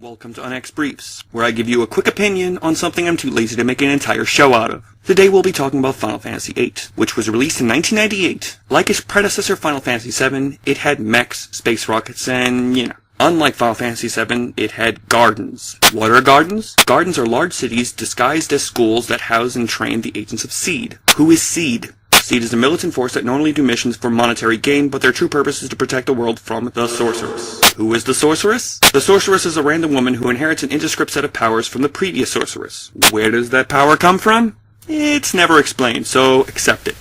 Welcome to UNasked Briefs, where I give you a quick opinion on something I'm too lazy to make an entire show out of. Today we'll be talking about Final Fantasy VIII, which was released in 1998. Like its predecessor Final Fantasy VII, it had mechs, space rockets, and, unlike Final Fantasy VII, it had gardens. What are gardens? Gardens are large cities disguised as schools that house and train the agents of SEED. Who is SEED? SEED is a militant force that normally do missions for monetary gain, but their true purpose is to protect the world from the Sorceress. Who is the Sorceress? The Sorceress is a random woman who inherits an indescript set of powers from the previous Sorceress. Where does that power come from? It's never explained, so accept it.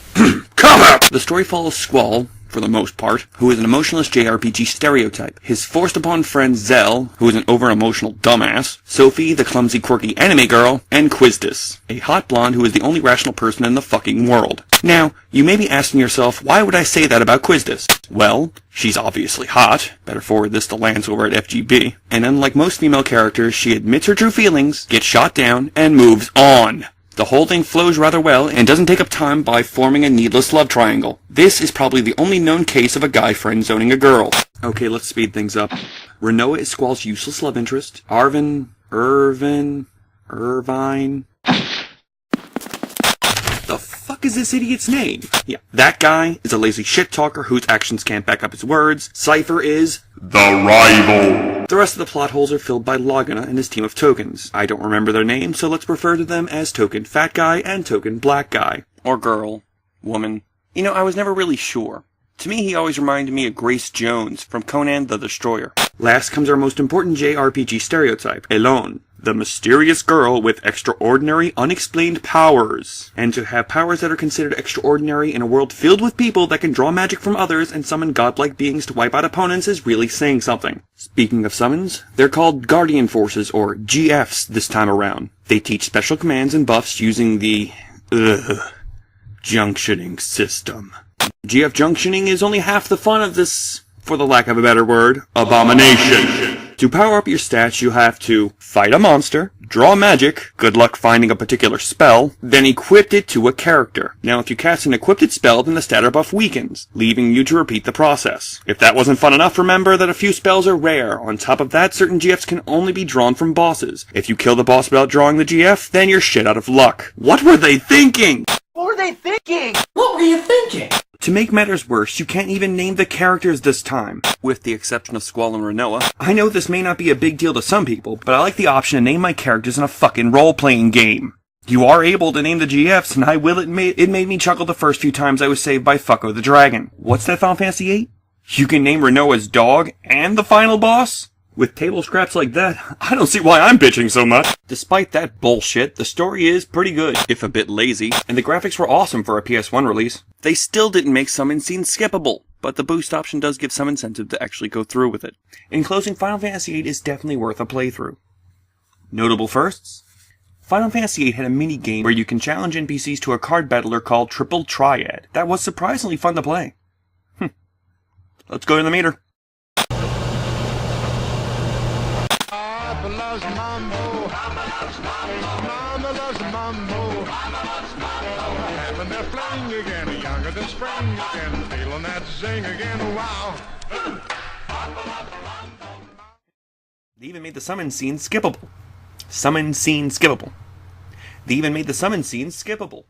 Come up! The story follows Squall, for the most part, who is an emotionless JRPG stereotype. His forced-upon friend Zell, who is an over-emotional dumbass, Sophie, the clumsy, quirky anime girl, and Quizdus, a hot blonde who is the only rational person in the fucking world. Now, you may be asking yourself, why would I say that about Quizdus? Well, she's obviously hot. Better forward this to Lance over at FGB. And unlike most female characters, she admits her true feelings, gets shot down, and moves on. The whole thing flows rather well, and doesn't take up time by forming a needless love triangle. This is probably the only known case of a guy friend-zoning a girl. Okay, let's speed things up. Renoa is Squall's useless love interest. Irvine... The fuck is this idiot's name? Yeah, that guy is a lazy shit-talker whose actions can't back up his words. Cypher is... the rival! The rest of the plot holes are filled by Laguna and his team of tokens. I don't remember their names, so let's refer to them as Token Fat Guy and Token Black Guy. Or girl. Woman. I was never really sure. To me, he always reminded me of Grace Jones from Conan the Destroyer. Last comes our most important JRPG stereotype, Elone, the mysterious girl with extraordinary, unexplained powers. And to have powers that are considered extraordinary in a world filled with people that can draw magic from others and summon godlike beings to wipe out opponents is really saying something. Speaking of summons, they're called Guardian Forces, or GFs, this time around. They teach special commands and buffs using the... junctioning system. GF junctioning is only half the fun of this, for the lack of a better word, abomination. To power up your stats, you have to fight a monster, draw magic, good luck finding a particular spell, then equip it to a character. Now, if you cast an equipped spell, then the stat buff weakens, leaving you to repeat the process. If that wasn't fun enough, remember that a few spells are rare. On top of that, certain GFs can only be drawn from bosses. If you kill the boss without drawing the GF, then you're shit out of luck. What were they thinking? What were they thinking? What were you thinking? To make matters worse, you can't even name the characters this time, with the exception of Squall and Renoa. I know this may not be a big deal to some people, but I like the option to name my characters in a fucking role-playing game. You are able to name the GFs, and I will admit it made me chuckle the first few times I was saved by Fucko the Dragon. What's that, Final Fantasy VIII? You can name Renoa's dog and the final boss? With table scraps like that, I don't see why I'm bitching so much. Despite that bullshit, the story is pretty good, if a bit lazy, and the graphics were awesome for a PS1 release. They still didn't make summon scenes skippable, but the boost option does give some incentive to actually go through with it. In closing, Final Fantasy VIII is definitely worth a playthrough. Notable firsts? Final Fantasy VIII had a mini-game where you can challenge NPCs to a card battler called Triple Triad. That was surprisingly fun to play. Let's go to the meter. Mama loves mambo. Mama loves mambo. Having their fling again, younger than spring again, feeling that zing again, wow. They even made the summon scene skippable. Summon scene skippable. They even made the summon scene skippable.